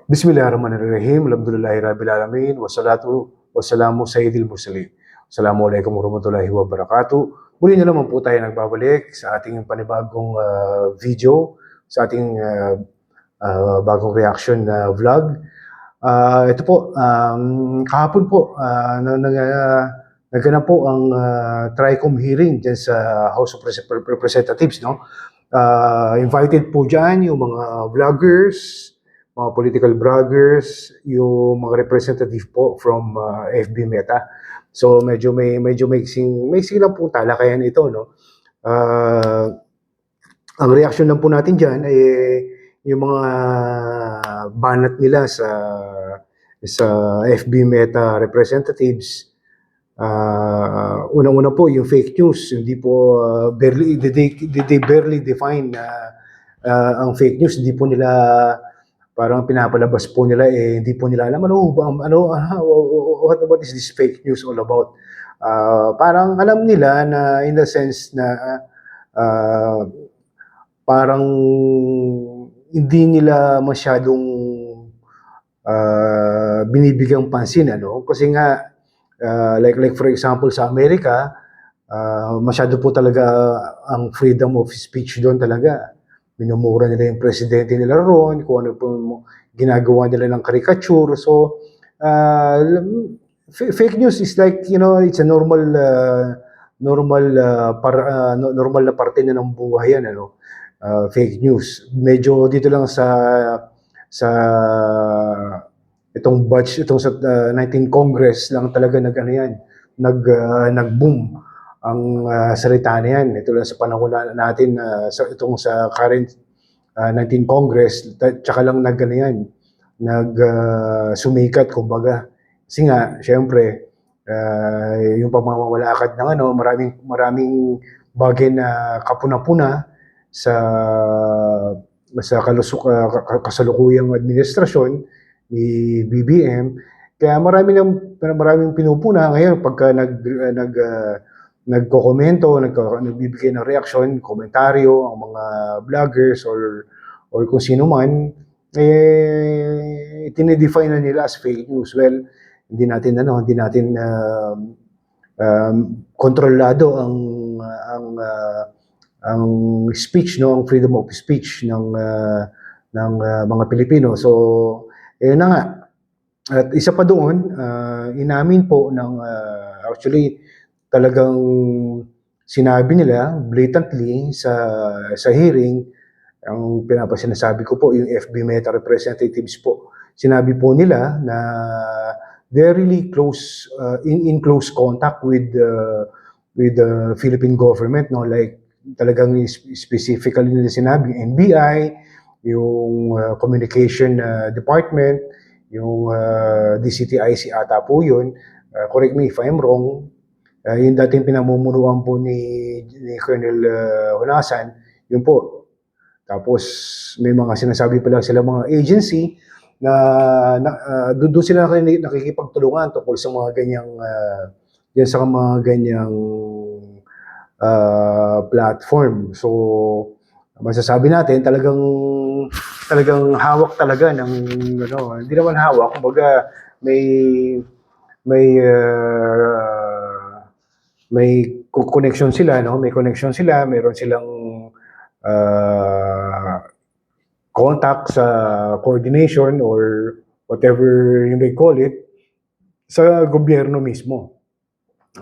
Bismillahirrahmanirrahim. Alhamdulillahi Rabbil Alamin. Wassalatu wassalamu sayyidil mursalin. Assalamualaikum warahmatullahi wabarakatuh. Muli na naman po tayo nagbabalik sa ating panibagong video, sa ating bagong reaction na vlog. Ito po, kahapon po, naganap po ang TRICOM hearing dyan sa House of Representatives, no? Invited po dyan yung mga vloggers, mga political bloggers, yung mga representative po from FB Meta. So medyo may lang po talakayan ito, no. Ang reaction lang po natin diyan ay yung mga banat nila sa FB Meta representatives. Unang-una po yung fake news, hindi po barely they barely define ang fake news, hindi po nila parang pinapalabas po nila hindi po nila alam what is this fake news all about. Parang alam nila na in the sense na parang hindi nila masyadong binibigyang pansin, ano, kasi nga like for example sa Amerika, masyado po talaga ang freedom of speech doon talaga. Minumura nila yung presidente nila roon, kung ano po ginagawa nila ng caricature. So, fake news is like, you know, it's a normal na parte na ng buhay yan, ano. Fake news. Medyo dito lang sa itong sa 19 Congress lang talaga nag-boom ang salita na yan. Ito lang sa panahon natin, sa current 19 Congress, tsaka lang sumikat, kumbaga. Kasi nga, syempre, yung pamamawalakad ng maraming bagay na kapuna-puna sa kasalukuyang administrasyon ni BBM. Kaya maraming pinupuna ngayon pagka nagko-komento, nagbibigay ng reaction, komentaryo ang mga vloggers or kung sino man, tinidefine na nila as fake news. Well, hindi natin kontrolado ang speech, no, ang freedom of speech ng mga Pilipino. So, na nga. At isa pa doon, inamin po actually talagang sinabi nila blatantly sa hearing, ang sinasabi ko po yung FB Meta representatives po. Sinabi po nila na they're really close, in close contact with the Philippine government, no, like talagang specifically nila sinabi NBI, yung communication department, yung DCTIC ata po yun. Correct me if I'm wrong. Yung dating pinamumunuan po ni Colonel Honasan, yun po. Tapos may mga sinasabi pa lang sila mga agency na doon sila nakikipagtulungan tungkol sa mga ganyang platform. So masasabi natin talagang hawak talaga ng hindi naman hawak, kumbaga may connection sila, no? May connection sila, meron silang contact sa coordination or whatever you may call it sa gobyerno mismo.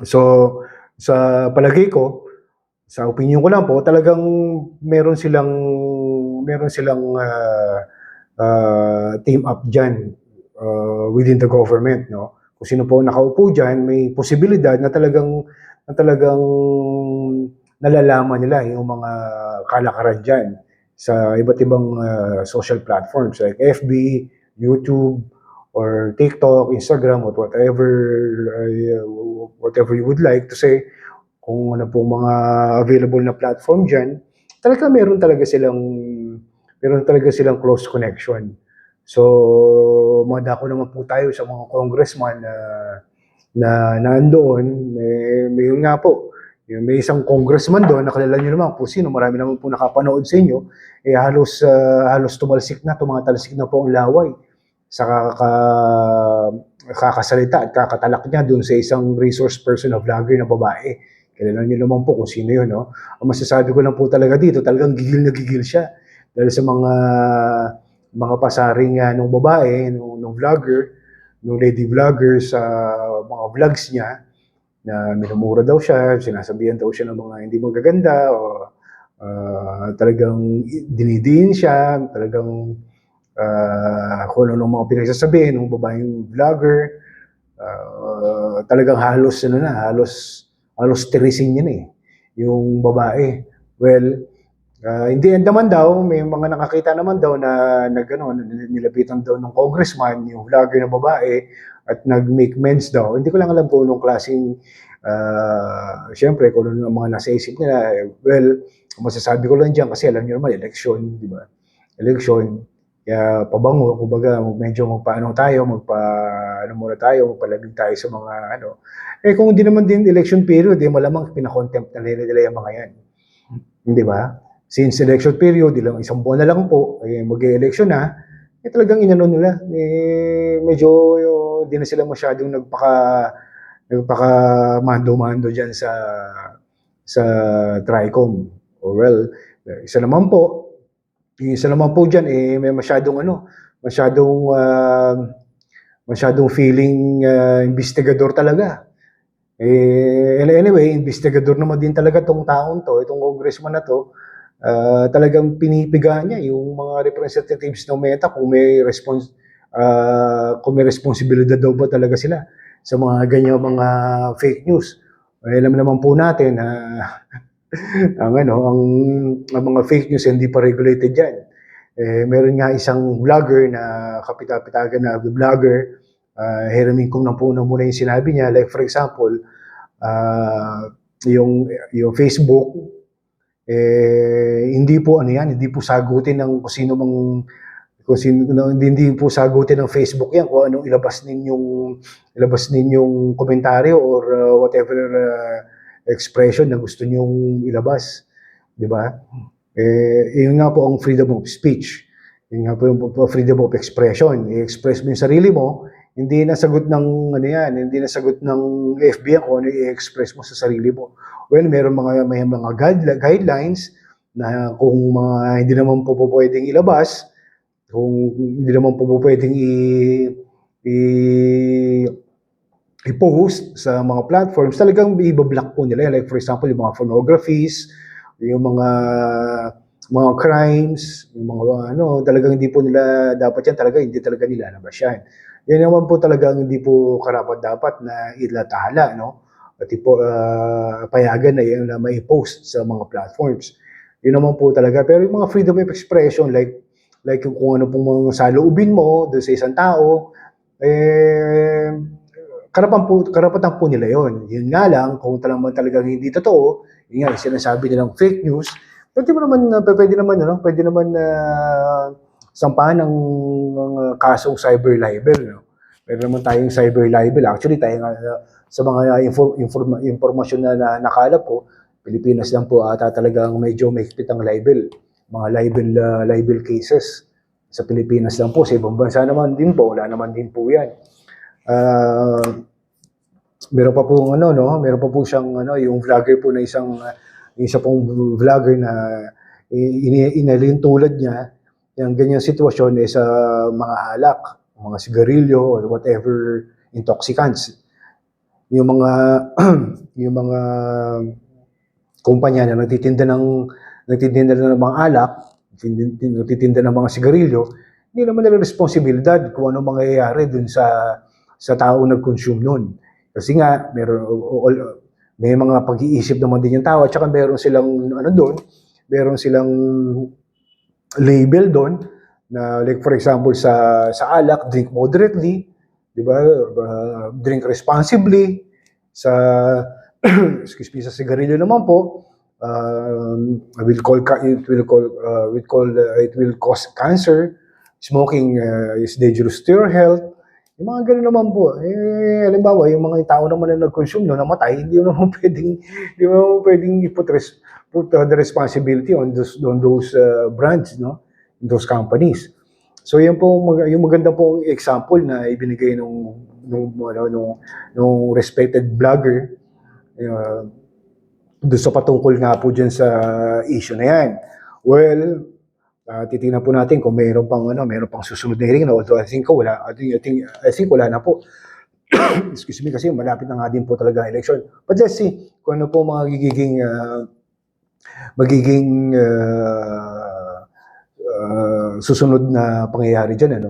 So, sa palagay ko, sa opinion ko lang po, talagang meron silang team up dyan within the government, no? Kung sino po nakaupo dyan, may posibilidad na talagang nalalaman nila yung mga kalakaran dyan sa iba't ibang social platforms like FB, YouTube, or TikTok, Instagram, or whatever you would like to say. Kung ano po mga available na platform dyan, meron talaga silang close connection. So, madako naman po tayo sa mga congressman na nandoon. May yun nga po, may isang congressman doon, nakilala nyo naman po sino, marami naman po nakapanood sa inyo, halos tumatalsik na po ang laway sa kakasalita at kakatalak niya doon sa isang resource person na vlogger na babae. Kilala niyo naman po kung sino yun, no? Ang masasabi ko lang po talaga dito, talagang gigil na gigil siya. Dahil sa mga pasaring nung babae, nung vlogger, nung lady vlogger sa mga vlogs niya, na minumura daw siya, sinasabihan daw siya ng mga hindi magaganda, o talagang dinidiin siya, talagang kung ano mga pinagsasabihin ng babaeng vlogger, talagang halos tirisin niya na yung babae. Well, hindi naman daw, may mga nakakita naman daw na nilapitan daw ng congressman, yung vlogger na babae, at nag-make amends daw. Hindi ko lang alam kung anong klaseng, syempre, kung ano yung mga nasa isip nila. Well, masasabi ko lang dyan, kasi alam niyo naman, election, di ba? Election, kaya pabango, kumbaga, medyo muna tayo, magpalabig tayo sa mga kung hindi naman din election period, malamang pinakontempt na nila yung mga yan. Hindi ba? Since election period, isang buwan na lang po, mag-e-election na, talagang inano nila, medyo di na sila masyadong nagpaka-mando-mando dyan sa TRICOM. Well, isa naman po dyan, may masyadong feeling investigador talaga. Anyway, investigador naman din talaga itong congressman na to. Talagang pinipiga niya yung mga representatives ng Meta kung may responsibilidad daw ba talaga sila sa mga ganyan mga fake news. Alam naman po natin na ang mga fake news hindi pa regulated yan. Meron nga isang vlogger na kapitapitagan na vlogger, hiramin kong napuno muna yung sinabi niya. Like for example, yung Facebook, hindi po hindi po sagutin ng hindi po sagutin ng Facebook yan kung anong ilabas ninyong komentaryo or whatever expression na gusto nyong ilabas, di ba? Yun nga po ang freedom of speech. Yun nga po yung freedom of expression. I-express mo yung sarili mo, hindi nasagot ng hindi nasagot ng FB kung ano i-express mo sa sarili mo. Well, may mga guidelines na kung hindi naman po pwedeng ilabas, kung hindi naman po pwedeng i-post sa mga platforms, talagang i-block po nila. Like for example, yung mga pornographies, yung mga crimes, yung mga talagang hindi po nila dapat yan, hindi talaga nilalabas yan. Yan naman po talagang hindi po karapat-dapat na ilathala, at payagan na yan na may post sa mga platforms. Yun naman po talaga. Pero yung mga freedom of expression, like kung ano pong mga saloobin mo doon sa isang tao, karapatan po nila yon. Yun nga lang, kung talagang hindi totoo, yun nga, sinasabi nilang fake news, pwede naman sampahan ng kasong cyber libel. Meron naman tayong cyber libel. Actually, sa mga informasyon na nakalap ko, Pilipinas lang po ata talagang medyo mahigpit ang libel. Mga libel cases sa Pilipinas lang po. Sa ibang bansa naman din po, wala naman din po yan. Meron pa po siyang yung vlogger po na isa pong vlogger na inalintulad niya yung ganyang sitwasyon sa mga alak, mga sigarilyo or whatever intoxicants. Yung mga kumpanya na nagtitinda ng mga alak, nagtitinda ng mga sigarilyo, hindi naman nila responsibilidad kung ano mangyayari dun sa taong nag-consume nun. Kasi nga, may mga pag-iisip naman din yung tao, at saka meron silang label doon, na like for example sa alak, drink moderately, di ba? Drink responsibly. Sa excuse me, sa sigarilyo naman po, it will cause cancer. Smoking is dangerous to your health. Yung mga gano'n naman po. Halimbawa, yung mga tao naman na nag-consume namatay, hindi naman pwedeng put the responsibility on those brands, those companies. So yan po yung maganda pong example na ibinigay nung respected vlogger doon sa patungkol nga po dyan sa issue na yan. Well, titingnan po natin kung mayroon pang susunod na hearing. Although I think wala na po. Excuse me, kasi malapit na nga din po talaga ang election. But let's see kung ano po magiging susunod na pangyayari dyan.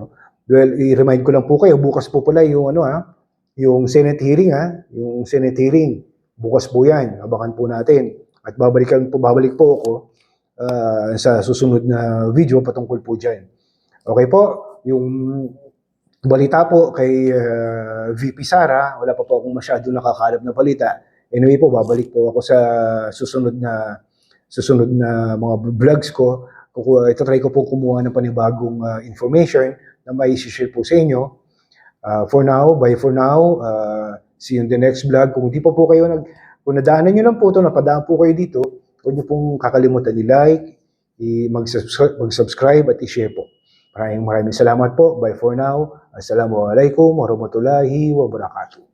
Well, i-remind ko lang po kayo, bukas po pala yung Senate hearing yung Senate hearing. Bukas po yan, abangan po natin. At babalik po ako sa susunod na video patungkol po dyan. Okay po, yung balita po kay VP Sara, wala pa po akong masyado nakakalap na balita. Anyway po, babalik po ako sa susunod na mga vlogs ko. Try ko po kumuha ng panibagong information na mai-share po sa inyo. Bye for now. See you in the next vlog. Kung kung nadaanan nyo lang po ito, napadaan po kayo dito, huwag nyo pong kakalimutan i-like, mag-subscribe at i-share po. Maraming salamat po. Bye for now. Assalamualaikum warahmatullahi wabarakatuh.